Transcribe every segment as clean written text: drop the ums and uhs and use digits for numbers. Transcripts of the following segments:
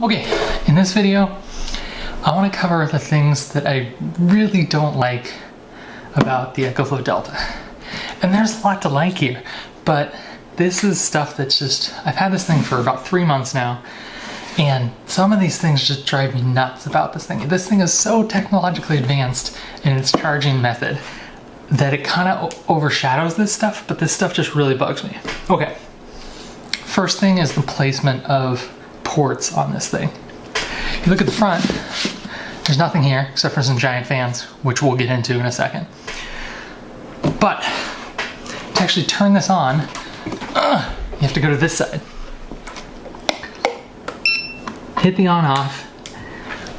Okay, in this video, I want to cover the things that I really don't like about the EcoFlow Delta. And there's a lot to like here, but this is stuff that's just, I've had this thing for about 3 months now, and some of these things just drive me nuts about this thing. This thing is so technologically advanced in its charging method that it kind of overshadows this stuff, but this stuff just really bugs me. Okay, first thing is the placement of ports on this thing. If you look at the front, there's nothing here except for some giant fans, which we'll get into in a second. But to actually turn this on, you have to go to this side. Hit the on off.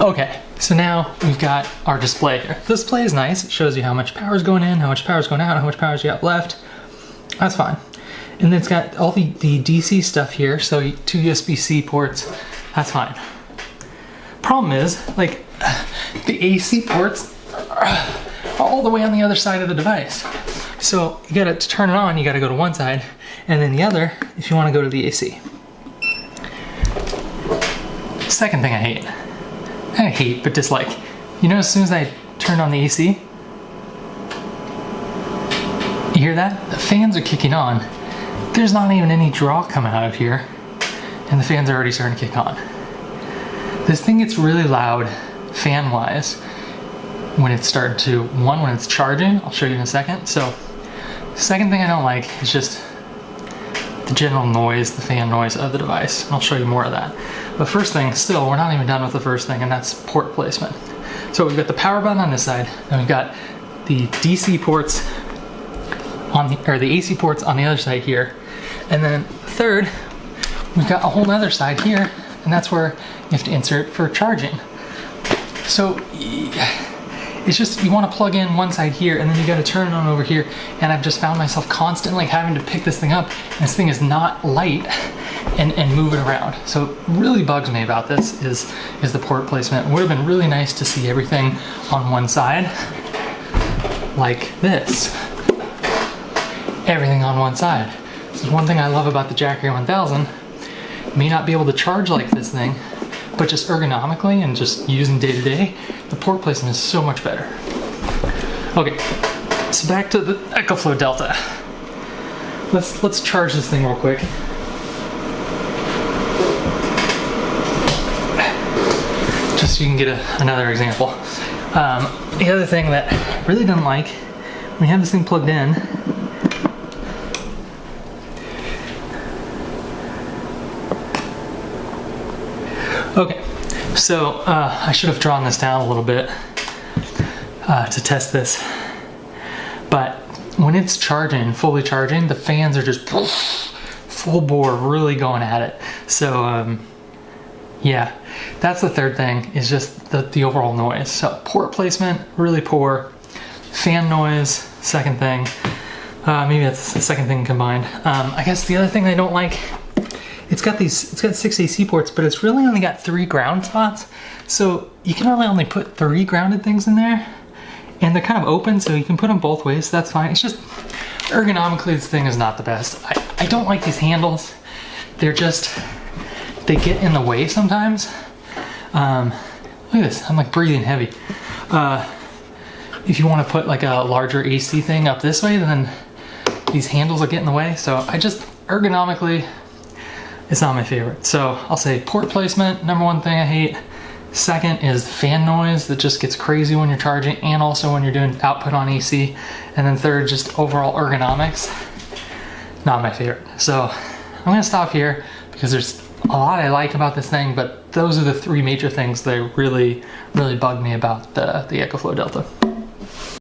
Okay, so now we've got our display here. The display is nice. It shows you how much power is going in, how much power is going out, how much power you got left. That's fine. And then it's got all the DC stuff here, so 2 USB-C ports, that's fine. Problem is, like, the AC ports are all the way on the other side of the device. So you gotta, to turn it on, you gotta go to one side, and then the other if you wanna go to the AC. Second thing I hate, but dislike. You know, as soon as I turned on the AC, you hear that? The fans are kicking on. There's not even any draw coming out of here, and the fans are already starting to kick on. This thing gets really loud fan-wise when it's starting to, when it's charging. I'll show you in a second. So, second thing I don't like is just the general noise, the fan noise of the device. I'll show you more of that. But first thing, still, we're not even done with the first thing, and that's port placement. So we've got the power button on this side, and we've got the DC ports on the, or the AC ports on the other side here. And then third, we've got a whole other side here, and that's where you have to insert for charging. So it's just, you want to plug in one side here, and then you got to turn it on over here. And I've just found myself constantly having to pick this thing up, and this thing is not light, and move it around. So what really bugs me about this is the port placement. It would have been really nice to see everything on one side, like this. Everything on one side. This is one thing I love about the Jackery 1000. May not be able to charge like this thing, but just ergonomically and just using day to day, the port placement is so much better. Okay, so back to the EcoFlow Delta. Let's charge this thing real quick. Just so you can get another example. The other thing that I really didn't like, when you have this thing plugged in, okay, so I should have drawn this down a little bit to test this, but when it's charging, fully charging, the fans are just full bore, really going at it. So yeah, that's the third thing, is just the overall noise. So port placement, really poor. Fan noise, second thing. Maybe that's the second thing combined. I guess the other thing I don't like, it's got 6 AC ports, but it's really only got 3 ground spots. So you can really only put 3 grounded things in there, and they're kind of open, so you can put them both ways, so that's fine. It's just, ergonomically, this thing is not the best. I don't like these handles. They're just, they get in the way sometimes. Look at this, I'm like breathing heavy. If you want to put like a larger AC thing up this way, then these handles will get in the way. So I just, ergonomically, it's not my favorite. So I'll say port placement, number one thing I hate. Second is fan noise that just gets crazy when you're charging, and also when you're doing output on AC. And then third, just overall ergonomics, not my favorite. So I'm gonna stop here because there's a lot I like about this thing, but those are the 3 major things that really, really bug me about the EcoFlow Delta.